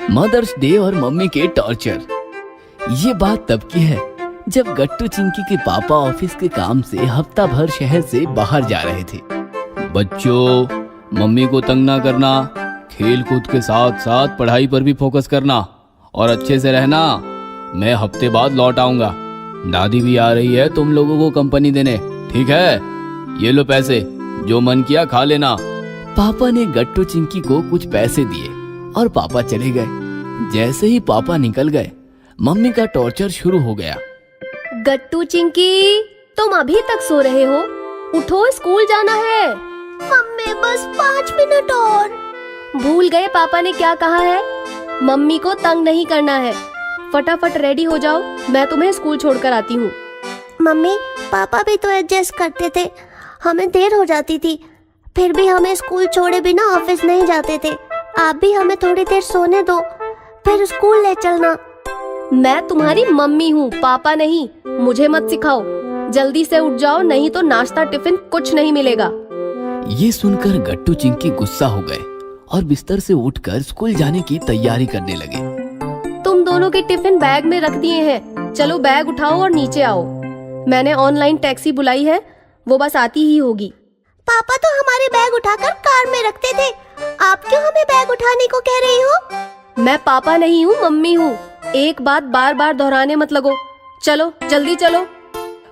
Mother's day और mummy के torture. ये बात तब की है जब गट्टू चिंकी के पापा ऑफिस के काम से हफ्ता भर शहर से बाहर जा रहे थे। बच्चों, मम्मी को तंग ना करना, खेल कूद के साथ साथ पढ़ाई पर भी फोकस करना और अच्छे से रहना। मैं हफ्ते बाद लौट आऊंगा। दादी भी आ रही है तुम लोगों को कंपनी देने, ठीक है? ये लो पैसे, जो मन किया खा लेना। पापा ने गट्टू चिंकी को कुछ पैसे दिए और पापा चले गए। जैसे ही पापा निकल गए, मम्मी का टॉर्चर शुरू हो गया। गट्टू चिंकी, तुम अभी तक सो रहे हो? उठो, स्कूल जाना है। मम्मी बस 5 मिनट और। भूल गए पापा ने क्या कहा है? मम्मी को तंग नहीं करना है। फटाफट रेडी हो जाओ, मैं तुम्हें स्कूल छोड़कर आती हूँ। मम्मी, पापा भी तो एडजस्ट करते थे, हमें देर हो जाती थी, फिर भी हमें स्कूल छोड़े बिना ऑफिस नहीं जाते थे। आप भी हमें थोड़ी देर सोने दो, फिर स्कूल ले चलना। मैं तुम्हारी मम्मी हूँ, पापा नहीं। मुझे मत सिखाओ। जल्दी से उठ जाओ, नहीं तो नाश्ता टिफिन कुछ नहीं मिलेगा। ये सुनकर गट्टू चिंकी गुस्सा हो गए और बिस्तर से उठकर स्कूल जाने की तैयारी करने लगे। तुम दोनों के टिफिन बैग में रख दिए हैं। चलो बैग उठाओ और नीचे आओ। मैंने ऑनलाइन टैक्सी बुलाई है, वो बस आती ही होगी। पापा तो हमारे बैग उठाकर कार में रखते थे, आप क्यों हमें बैग उठाने को कह रही हो? मैं पापा नहीं हूँ, मम्मी हूँ। एक बात बार बार दोहराने मत लगो। चलो जल्दी चलो।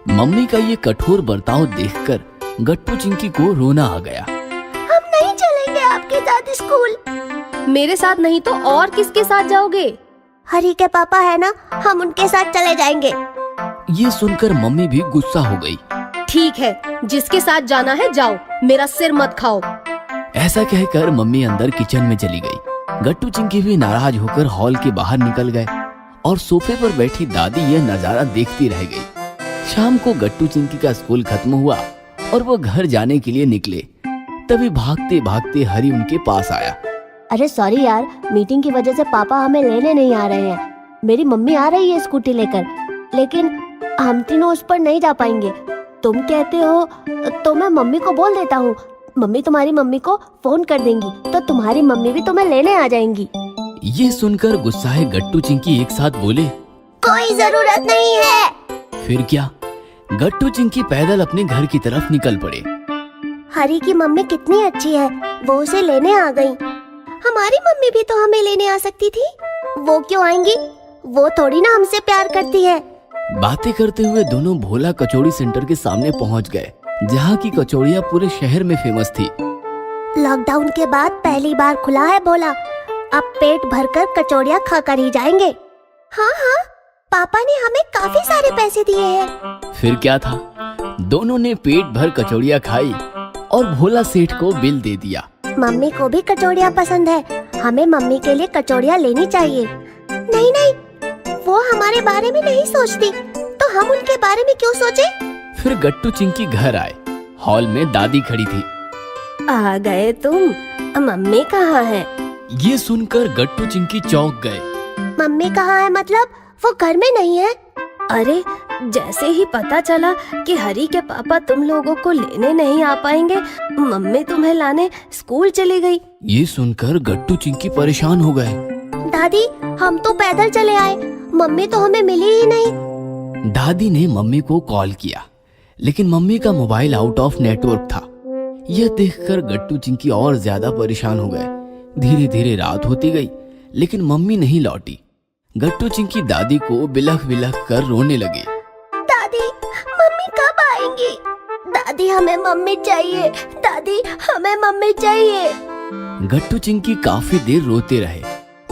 मम्मी का ये कठोर बर्ताव देखकर गट्टू चिंकी को रोना आ गया। हम नहीं चलेंगे आपके साथ स्कूल। मेरे साथ नहीं तो और किसके साथ जाओगे? हरी के पापा है ना, हम उनके साथ चले जाएंगे। ये सुनकर मम्मी भी गुस्सा हो गई। ठीक है, जिसके साथ जाना है जाओ, मेरा सिर मत खाओ। ऐसा कहकर मम्मी अंदर किचन में चली गई। गट्टू चिंकी भी नाराज होकर हॉल के बाहर निकल गए और सोफे पर बैठी दादी यह नजारा देखती रह गई। शाम को गट्टू चिंकी का स्कूल खत्म हुआ और वो घर जाने के लिए निकले। तभी भागते भागते हरी उनके पास आया। अरे सॉरी यार, मीटिंग की वजह से पापा हमें लेने नहीं आ रहे हैं। मेरी मम्मी आ रही है स्कूटी लेकर, लेकिन हम तीनों उस पर नहीं जा पाएंगे। तुम कहते हो तो मैं मम्मी को बोल देता हूँ। मम्मी तुम्हारी मम्मी को फोन कर देंगी तो तुम्हारी मम्मी भी तुम्हें लेने आ जाएंगी। ये सुनकर गुस्साए गट्टू चिंकी एक साथ बोले, कोई जरूरत नहीं है। फिर क्या, गट्टू चिंकी पैदल अपने घर की तरफ निकल पड़े। हरी की मम्मी कितनी अच्छी है, वो उसे लेने आ गई। हमारी मम्मी भी तो हमें लेने आ सकती थी। वो क्यों आएंगी? वो थोड़ी ना हमसे प्यार करती है। बातें करते हुए दोनों भोला कचौड़ी सेंटर के सामने पहुंच गए, जहां की कचौड़ियां पूरे शहर में फेमस थी। लॉकडाउन के बाद पहली बार खुला है भोला, अब पेट भरकर कचौड़ियां खाकर ही जाएंगे। हाँ हाँ, पापा ने हमें काफी सारे पैसे दिए हैं। फिर क्या था, दोनों ने पेट भर कचौड़ियां खाई और भोला सेठ को बिल दे दिया। मम्मी को भी कचौड़ियां पसंद है, हमें मम्मी के लिए कचौड़ियां लेनी चाहिए। नहीं नहीं, वो हमारे बारे में नहीं सोचती, तो हम उनके बारे में क्यों सोचे? फिर गट्टू चिंकी घर आए। हॉल में दादी खड़ी थी। आ गए तुम? मम्मी कहाँ है? ये सुनकर गट्टू चिंकी चौंक गए। मम्मी कहाँ है मतलब? वो घर में नहीं है। अरे, जैसे ही पता चला कि हरी के पापा तुम लोगों को लेने नहीं आ पाएंगे, मम्मी तुम्हें लाने स्कूल चली गई। ये सुनकर गट्टू चिंकी परेशान हो गए। दादी, हम तो पैदल चले आए, मम्मी तो हमें मिली ही नहीं। दादी ने मम्मी को कॉल किया, लेकिन मम्मी का मोबाइल आउट ऑफ नेटवर्क था। यह देखकर गट्टू चिंकी और ज्यादा परेशान हो गए। धीरे धीरे रात होती गई, लेकिन मम्मी नहीं लौटी। गट्टू चिंकी दादी को बिलख बिलख कर रोने लगे। दादी, मम्मी कब आएंगी? दादी, हमें मम्मी चाहिए। दादी, हमें मम्मी चाहिए। गट्टू चिंकी काफी देर रोते रहे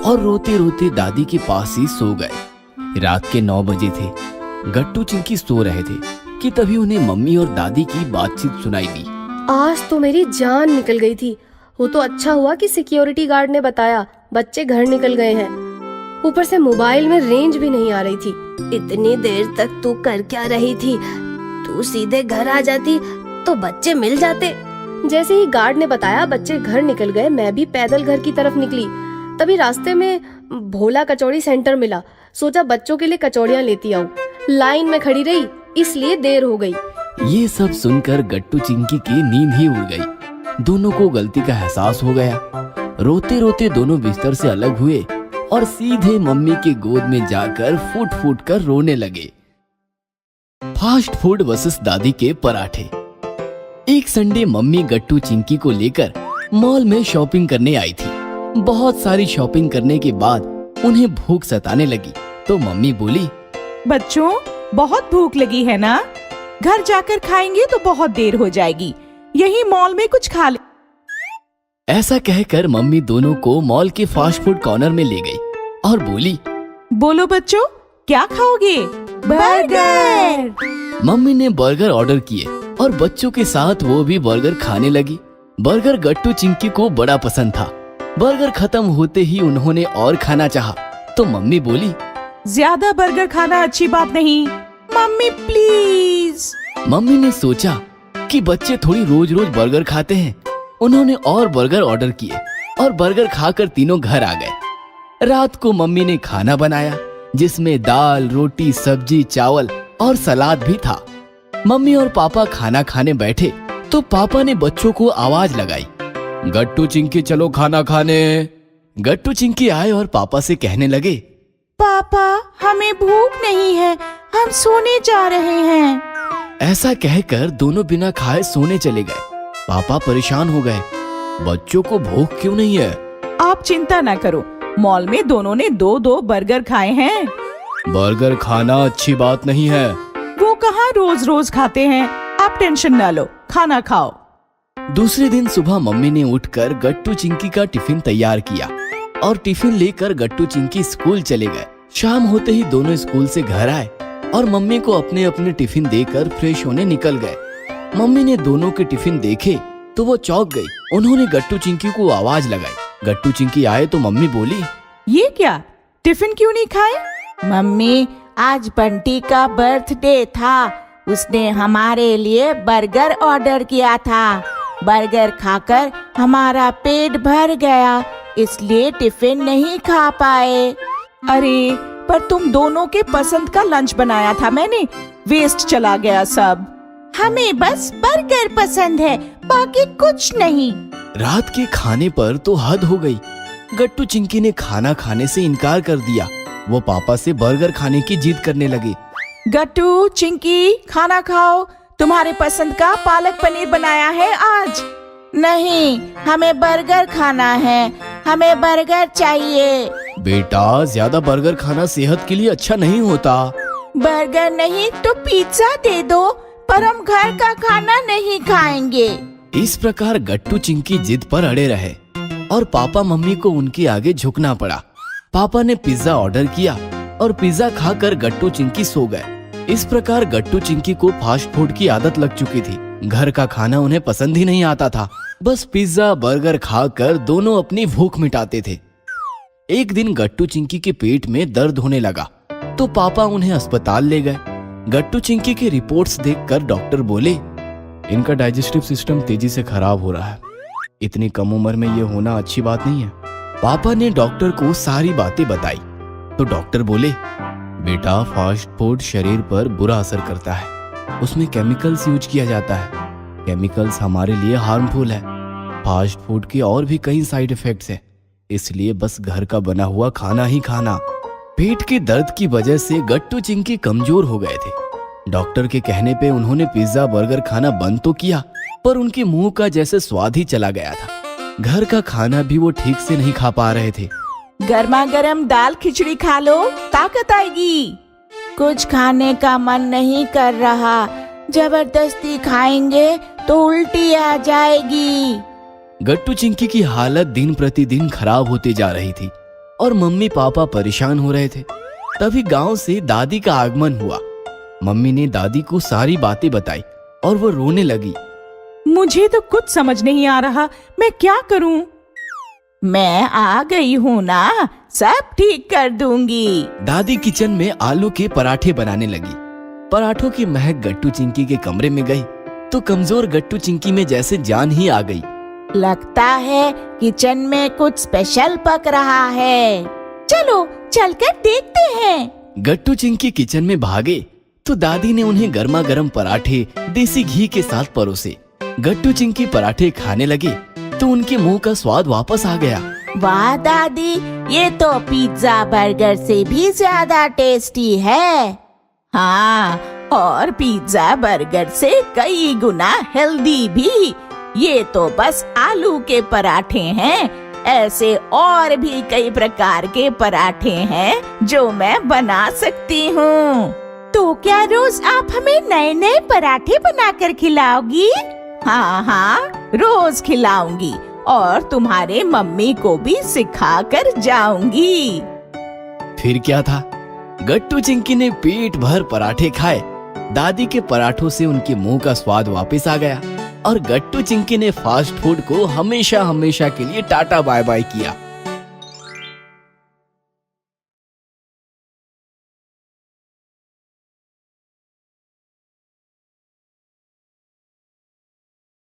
और रोते रोते दादी के पास ही सो गए। रात के 9 बजे थे। गट्टू चिंकी सो रहे थे कि तभी उन्हें मम्मी और दादी की बातचीत सुनाई दी। आज तो मेरी जान निकल गई थी। वो तो अच्छा हुआ कि सिक्योरिटी गार्ड ने बताया बच्चे घर निकल गए हैं। ऊपर से मोबाइल में रेंज भी नहीं आ रही थी। इतनी देर तक तू कर क्या रही थी? तू सीधे घर आ जाती तो बच्चे मिल जाते। जैसे ही गार्ड ने बताया बच्चे घर निकल गए, मैं भी पैदल घर की तरफ निकली। तभी रास्ते में भोला कचौड़ी सेंटर मिला। सोचा बच्चों के लिए कचौड़ियां लेती आऊं। लाइन में खड़ी रही, इसलिए देर हो गई। ये सब सुनकर गट्टू चिंकी की नींद ही उड़ गई। दोनों को गलती का एहसास हो गया। रोते रोते दोनों बिस्तर से अलग हुए और सीधे मम्मी के गोद में जाकर फूट फूट कर रोने लगे। फास्ट फूड वर्सेस दादी के पराठे। एक संडे मम्मी गट्टू चिंकी को लेकर मॉल में शॉपिंग करने आई थी। बहुत सारी शॉपिंग करने के बाद उन्हें भूख सताने लगी तो मम्मी बोली, बच्चों बहुत भूख लगी है ना? घर जाकर खाएंगे तो बहुत देर हो जाएगी, यही मॉल में कुछ खा ले। ऐसा कहकर मम्मी दोनों को मॉल के फास्ट फूड कॉर्नर में ले गई और बोली, बोलो बच्चों क्या खाओगे? बर्गर। मम्मी ने बर्गर ऑर्डर किए और बच्चों के साथ वो भी बर्गर खाने लगी। बर्गर गट्टू चिंकी को बड़ा पसंद था। बर्गर खत्म होते ही उन्होंने और खाना चाहा तो मम्मी बोली, ज्यादा बर्गर खाना अच्छी बात नहीं, मम्मी प्लीज। मम्मी ने सोचा कि बच्चे थोड़ी रोज रोज बर्गर खाते हैं। उन्होंने और बर्गर ऑर्डर किए और बर्गर खाकर तीनों घर आ गए। रात को मम्मी ने खाना बनाया जिसमें दाल, रोटी, सब्जी, चावल और सलाद भी था। मम्मी और पापा खाना खाने बैठे तो पापा ने बच्चों को आवाज लगाई, गट्टू चिंकी चलो खाना खाने। गट्टू चिंकी आए और पापा से कहने लगे, पापा हमें भूख नहीं है, हम सोने जा रहे हैं। ऐसा कहकर दोनों बिना खाए सोने चले गए। पापा परेशान हो गए, बच्चों को भूख क्यों नहीं है? आप चिंता न करो, मॉल में दोनों ने 2-2 बर्गर खाए हैं। बर्गर खाना अच्छी बात नहीं है। वो कहाँ रोज रोज खाते हैं, आप टेंशन न लो, खाना खाओ। दूसरे दिन सुबह मम्मी ने उठकर गट्टू चिंकी का टिफिन तैयार किया और टिफिन लेकर गट्टू चिंकी स्कूल चले गए। शाम होते ही दोनों स्कूल से घर आए और मम्मी को अपने अपने टिफिन देकर फ्रेश होने निकल गए। मम्मी ने दोनों के टिफिन देखे तो वो चौंक गई। उन्होंने गट्टू चिंकी को आवाज लगाई। गट्टू चिंकी आए तो मम्मी बोली, ये क्या, टिफिन क्यों नहीं खाए? मम्मी आज बंटी का बर्थडे था, उसने हमारे लिए बर्गर ऑर्डर किया था। बर्गर खाकर हमारा पेट भर गया, इसलिए टिफिन नहीं खा पाए। अरे पर तुम दोनों के पसंद का लंच बनाया था मैंने, वेस्ट चला गया सब। हमें बस बर्गर पसंद है, बाकी कुछ नहीं। रात के खाने पर तो हद हो गई। गट्टू चिंकी ने खाना खाने से इनकार कर दिया। वो पापा से बर्गर खाने की जिद करने लगी। गट्टू चिंकी खाना खाओ, तुम्हारे पसंद का पालक पनीर बनाया है आज। नहीं, हमें बर्गर खाना है, हमें बर्गर चाहिए। बेटा ज्यादा बर्गर खाना सेहत के लिए अच्छा नहीं होता। बर्गर नहीं तो पिज्जा दे दो, पर हम घर का खाना नहीं खाएंगे। इस प्रकार गट्टू चिंकी जिद पर अड़े रहे और पापा मम्मी को उनके आगे झुकना पड़ा। पापा ने पिज्जा ऑर्डर किया और पिज्जा खाकर गट्टू चिंकी सो गए। इस प्रकार गट्टू चिंकी को फास्ट फूड की आदत लग चुकी थी। घर का खाना उन्हें पसंद ही नहीं आता था। बस पिज्जा बर्गर खाकर दोनों अपनी भूख मिटाते थे। एक दिन गट्टू चिंकी के पेट में दर्द होने लगा तो पापा उन्हें अस्पताल ले गए। गट्टू चिंकी की रिपोर्ट्स देखकर डॉक्टर बोले, इनका डाइजेस्टिव सिस्टम तेजी से खराब हो रहा है। इतनी कम उम्र में ये होना अच्छी बात नहीं है। पापा ने डॉक्टर को सारी बातें बताई तो डॉक्टर बोले, बेटा फास्ट फूड शरीर पर बुरा असर करता है, उसमें केमिकल्स यूज किया जाता है। केमिकल्स हमारे लिए हार्मफुल है। फास्ट फूड के और भी कई साइड इफेक्ट्स हैं, इसलिए बस घर का बना हुआ खाना ही खाना। पेट के दर्द की वजह से गट्टू चिंकी कमजोर हो गए थे। डॉक्टर के कहने पे उन्होंने पिज्जा बर्गर खाना बंद तो किया, पर उनके मुंह का जैसे स्वाद ही चला गया था। घर का खाना भी वो ठीक से नहीं खा पा रहे थे। गर्मा गर्म दाल खिचड़ी खा लो, ताकत आएगी। कुछ खाने का मन नहीं कर रहा, जबरदस्ती खाएंगे तो उल्टी आ जाएगी। गट्टू चिंकी की हालत दिन प्रतिदिन खराब होती जा रही थी और मम्मी पापा परेशान हो रहे थे। तभी गांव से दादी का आगमन हुआ। मम्मी ने दादी को सारी बातें बताई और वो रोने लगी। मुझे तो कुछ समझ नहीं आ रहा, मैं क्या करूं? मैं आ गई हूँ ना, सब ठीक कर दूंगी। दादी किचन में आलू के पराठे बनाने लगी। पराठों की महक गट्टू चिंकी के कमरे में गई तो कमजोर गट्टू चिंकी में जैसे जान ही आ गई। लगता है किचन में कुछ स्पेशल पक रहा है, चलो चलकर देखते हैं। गट्टू चिंकी किचन में भागे तो दादी ने उन्हें गर्मा गर्म पराठे देसी घी के साथ परोसे। गट्टू चिंकी पराठे खाने लगे तो उनके मुंह का स्वाद वापस आ गया वाह दादी, ये तो पिज्जा बर्गर से भी ज्यादा टेस्टी है। हाँ, और पिज्जा बर्गर से कई गुना हेल्दी भी। ये तो बस आलू के पराठे हैं, ऐसे और भी कई प्रकार के पराठे हैं जो मैं बना सकती हूँ। तो क्या रोज आप हमें नए नए पराठे बनाकर खिलाओगी? हाँ हाँ, रोज खिलाऊंगी और तुम्हारे मम्मी को भी सिखा कर जाऊंगी। फिर क्या था, गट्टू चिंकी ने पेट भर पराठे खाए। दादी के पराठों से उनके मुंह का स्वाद वापस आ गया और गट्टू चिंकी ने फास्ट फूड को हमेशा हमेशा के लिए टाटा बाय बाय किया।